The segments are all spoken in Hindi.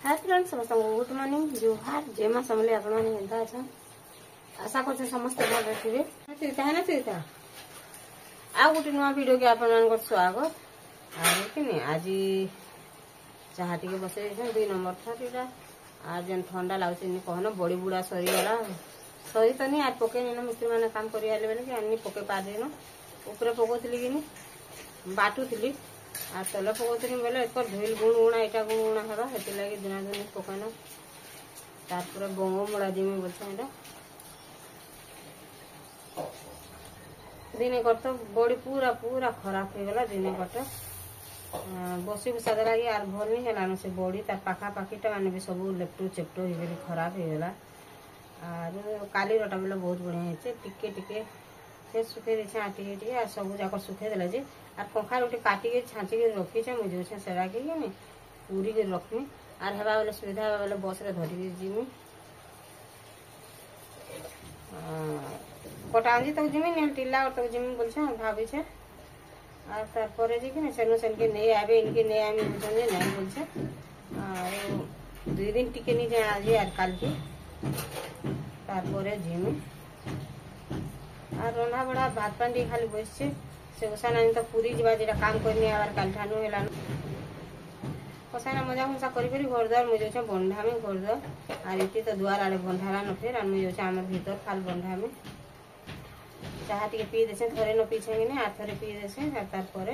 हाय फ्रेंड्स समस्त गुड मॉर्निंग जुहार जेमा समले आपण माने एंता अच्छा आशा करछे समस्त भल रहिबे चिंता है ना चिंता आ गुटी नुआ वीडियो के आपण मान स्वागत आ कि आज चाहा टिके बसे 2 नंबर थरीटा आज जन ठंडा लागछ नि कहनो बड़ी बुढ़ा सरी गला सरी तो नहीं आज पके नि मिस्त्री माने काम करि आले बेले कि अन्नी पके पा देनो ऊपर पकोतली कि नि बाटुतली आ तले पकोतनी बेले एक धोइल गुण गुणा एटा गुण गुणा हबा हेति लागि दिना दिन पकाना तारपर बंगो मुड़ा दिमे बोलछे एटा दिने करत बॉडी पूरा पूरा खराब हो गला दिने करत बसी बुसा लगी आर भल नहीं है से बॉडी तार पाखा पाखीटा माने भी सब लेप्टो चेप्टो हो गली खराब हो गला आर काली रटा बेले बहुत बढ़िया है टिके टिके से सुखे देछे आटी टिके आ सब जाक सुखे देला जे आर पंखा रोटी काटी के छांची के रखी छे मुझे छे सेरा के ने पूरी के रखनी आर हेबा वाला सुविधा हेबा वाला बस रे धरी के जिमी कोटांजी तक जिमी ने टिल्ला और तक जिमी बोल छे भाभी छे आर तार परे जे कि सेनो सेन के नहीं आबे इनके नहीं आमी बुझने नहीं बोल छे आर 2 दिन टिके नहीं जाए आज यार काल के तार परे जिमी आर रंधा बड़ा भात पानी खाली बस छे से ओसाना तो पूरी जीवा जेटा काम करनी आबार काल ठानु हेला ओसाना मजा मजा करी करी घर द्वार मुझे छे बंधा में घर द्वार आर इति तो द्वार आड़े बंधाला न फेर आर मुझे छे हमर भीतर खाल बंधा में चाहा टिके पी देछे थरे न पीछे ने आ थरे पी देछे तार परे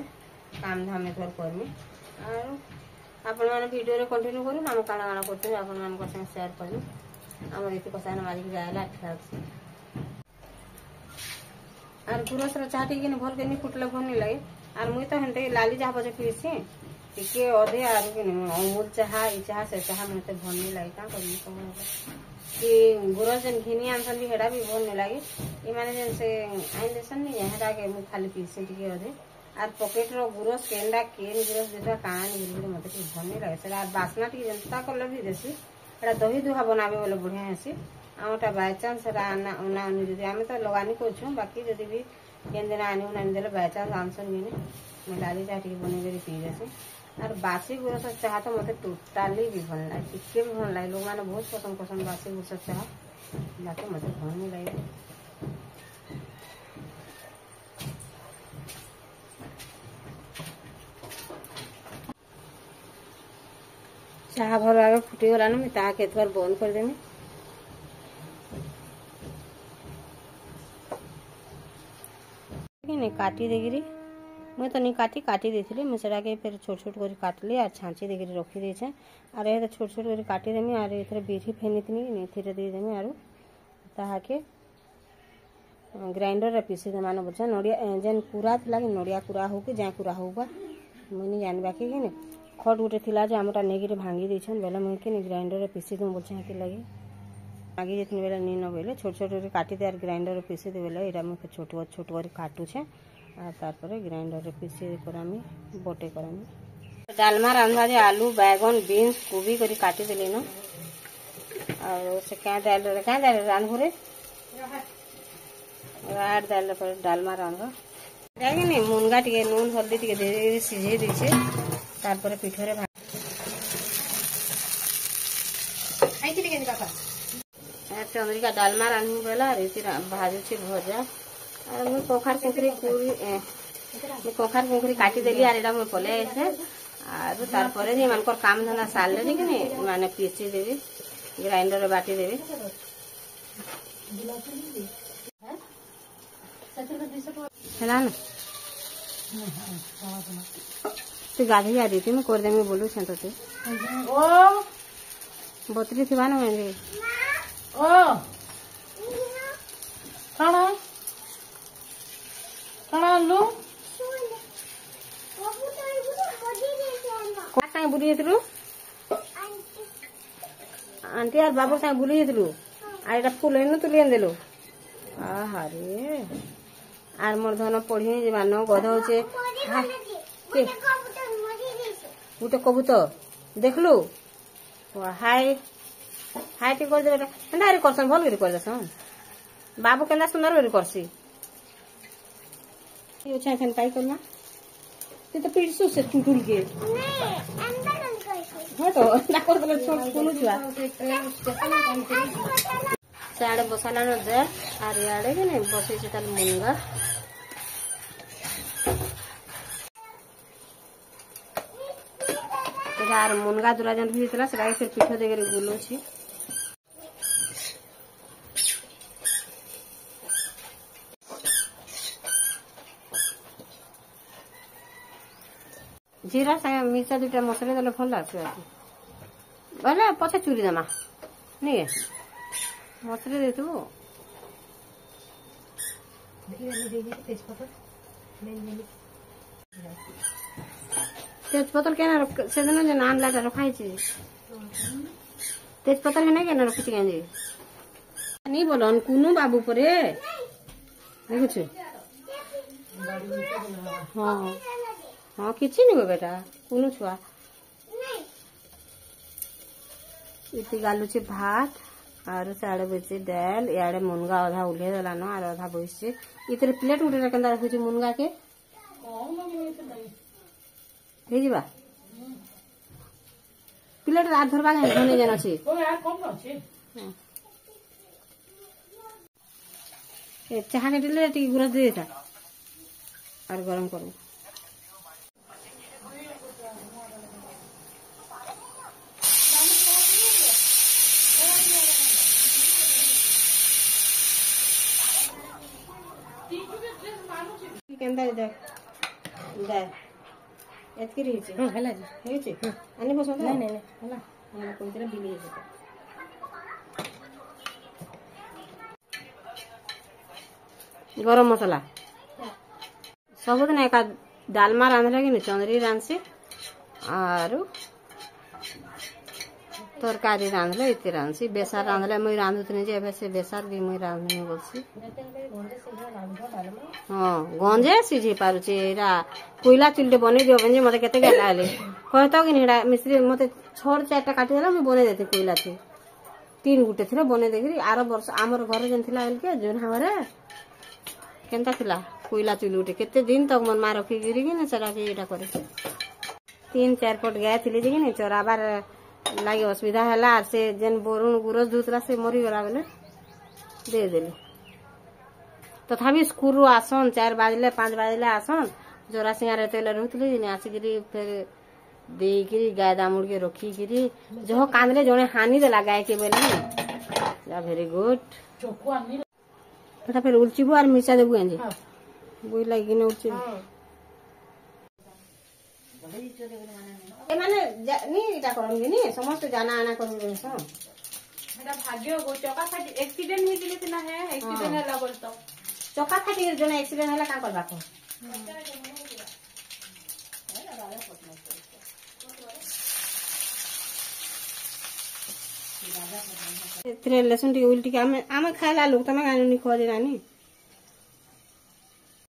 काम धाम में थोर करमी आर आपण माने वीडियो रे कंटिन्यू करू नाम काना काना करते आपण मान को संग शेयर करू हमर इति कोसाना मालिक जायला ठीक आर गुरस रे चाटी के भल के फुटले भल नहीं लगे आर मुई तो हेंते लाली चाह बजे पीसी टिके अधे आर के अमूल चाहा ई चाहा से चाहा मते भल नहीं लगे का करी कि गुरस जन घिनी आनसन भी हेडा भी भल नहीं लगे ई माने जन से आइन देसन नहीं हेडा के मु खाली पीसी टिके अधे आर पॉकेट रो गुरस केंडा केन गुरस देता कान गिरगिर मते कि भल नहीं लगे सेरा बासना टिके जनता कलर भी देसी एडा दही दुहा बनाबे बोले बढ़िया हेसी आमटा बाय चांस राना उना जदि आमे तो लगानी करछु बाकी जदि भी केन दिन आनी उना देले बाय चांस आंसन बिने मैं लाली चाटी के बने बेरी पी देसे आर बासी गुरस चाह तो मते टोटली भी भल लागे टिके भी भल लागे लोग माने बहुत पसंद पसंद बासी गुरस चाह बाकी मते भल नहीं लागे चाह भर आगे फुटी गला न मैं ता के थोर बंद कर देमी नहीं काटी देगिरी मैं तो नहीं काटी देथली मैं सेटा के फिर छोट छोट कर काटली और छांची देगिरी रखी दे छे आर ए छोट छोट कर काटी देमी आर एथरे बीठी फेनितनी नहीं थीरे दे देमी आरो ताहा के ग्राइंडर रे पीसी दे मानो बच्चा नडिया जेन पूरा थला कि नडिया पूरा हो के जा पूरा होबा मनी जानबा के ने खट उठे थिला जे हमटा नेगिरी भांगी दै छन बेला मैं के ग्राइंडर रे पीसी दम बच्चा के लगे आगे जितने बेला नी न बेले छोट छोट कर काटी दे आर ग्राइंडर रे पीसी दे बेला एरा में छोट छोट कर काटू छे आ तार पर ग्राइंडर रे पीसी करामी बोटे करामी डालमा रांधा जे आलू बैगन बीन्स कोबी करी काटी देले न और से क्या डाल रांध रे राड डाल पर डालमा रांधा देखे नि मुनगा टिके नून हल्दी टिके दे सिझे दै छे तार पर पिठरे आई टिके काका चंद्रिका डालमा रांधू बेला रीति भाजू छी भजा और मैं कखार कुंकरी पूरी मैं कखार कुंकरी काटी देली आर एडा मैं पले आइसे आर तार परे जे मानकर काम धंदा साल ले कि ने माने पीसी देबी ग्राइंडर रे बाटी देबी है ना तू गाधी आ देती मैं कर दे मैं बोलू छन तते ओ बतरी थिबा ना मैं ओ कणा कणा लो कोटा बुली जेतलु आंटी यार बाबू सां बुली जेतलु आ एटा फूल हेन तुली एन देलु आ हारे आर मोर धन पढ़ी जे मान गध होचे के गुटे कबूतर देखलु हाय हाय टी कर दे बेटा रे करसन भल कर देसन बाबू केना सुंदर कर करसी यो छन पाई करना ते तो पीड़सु से टूटुल के हाँ तो ना कर बोले कोन छुआ साड़े बसाला न दे आर याडे के नहीं बसे से ताल मुनगा यार मुनगा दुरा जन भी तला से से पिठो देकर गुलो छी जीरा संगे मिर्चा दुटा मसला देले भल लागछ बोले पछे चूरी दमा नहीं है मसले दे तू तेजपत्र क्या से दिन जो नान लाटा रखाई तेजपत्र है ना क्या रखी क्या नहीं बोलो कुनू बाबू परे देखु हाँ हाँ किसी नहीं गो बेटा कुनू छुआ इति गालू छे भात और साड़े बजे दाल याडे मुनगा अधा उल्हे देला न और अधा बइसे इतरे प्लेट उठे केंदा रखुची मुनगा के हे जीवा प्लेट रात धरबा के धने जन अछि ओ यार कम अछि ए चाहा के दिले टी गुरा दे देता और गरम करू केंदा दे दे एतकी रही हां हला जी हे अनि बसो नहीं नहीं हला हम कोन तेरा बिली है गरम मसाला सब दिन एक डालमा रांधले कि चंद्री रांधसी और तरकारी रांधले इति रांधसी बेसार रांधले मुई रांधुतनी जे से बेसार भी मुई रांधनी बोलसी हाँ गंजे सीझी पारुचे एरा कोयला चुल्टे बने दियो बने मते केते गेला ले कहतो कि निडा मिस्त्री मते 6-4टा काटी देला मैं बने देते कोयला थी 3 गुटे थिले बने देकरी आरो वर्ष हमर घर जन थिला के जोन हमरे केनता थिला कोयला चुली उठे केते दिन तक मन मा रखी गिरी कि ना सरा के एटा करे 3-4 पट गया थिले जे कि नहीं चराबार लागे असुविधा हला से जन बोरुन गुरस दूसरा से मरी गला बेले दे देले तथापि स्कूल आसन 4 बजले 5 बजले आसन जोरा सिंगार तेल रुतले ने आसिगिरी फिर देगिरी गाय दामुड़ के रखी गिरी जो कांदले जने हानि देला गाय के बेले या वेरी गुड चोको आनी बेटा फिर उलचिबो और मिर्चा देबो एंजे बुई लागी ने उलचि ए माने नी इटा करंगे नी समस्त जाना आना करंगे सो मेरा भाग्य गो चोका फाटी एक्सीडेंट ही दिले तिना है एक्सीडेंट हला बोलतो चोका फाटी जने एक्सीडेंट हला का करबा को तेरे लहसुन टी उल्टी के आमे खाइला लोग तमे गानी नि खो दे नानी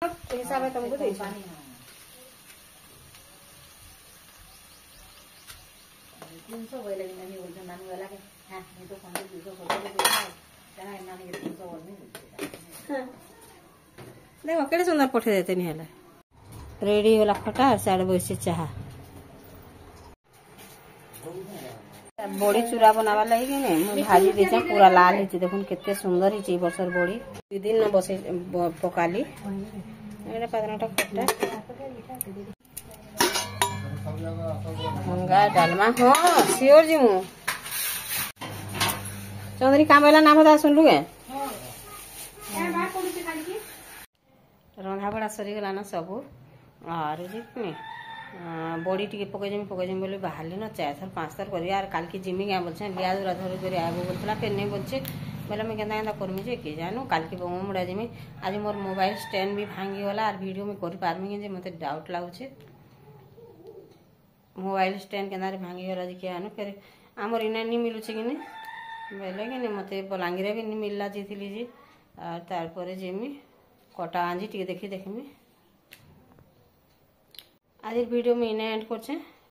हिसाब है तुमको दे पानी 300 बोले नहीं बोलते नानी वाला के हां ये तो 200 बोले जना नानी के 300 बोल नहीं देखो केड़े सुंदर पठे देते नहीं हला रेडी होला खटा और साड़े बसे चाहा बड़ी चूरा बनावा लगी नहीं भाजी देचा पूरा लाल है देखुन केते सुंदर है बसर बड़ी 2 दिन न बसे पकाली एटा 15टा खटा मुनगा डालमा हाँ सियोर जी मु चंद्री कामेला नाम दा सुनलु के रंधा बड़ा सरी गला ना सब और जी बड़ी टिके पके बोले बाहरली न 4 थर 5 थर करी यार काल की जिमी क्या बोलछे लिया दुरा धर धरी आबो बोलतला फिर नहीं बोलछे बोले मैं केंदा केंदा करमी जे के जानो काल की बंग मुड़ा जिमी आज मोर मोबाइल स्टैंड भी भांगी होला और वीडियो में करि पारमी जे मते डाउट लागुछे मोबाइल स्टैंड केंदा रे भांगी होला जे के आनो फिर हमर इना नहीं मिलुछे कि नहीं बोले कि नहीं मते बलांगीर भी नहीं मिलला जेथिली जे और तार परे जेमी कटा आंजी टिके देखी देखमी आज वीडियो में इना एंड करछे।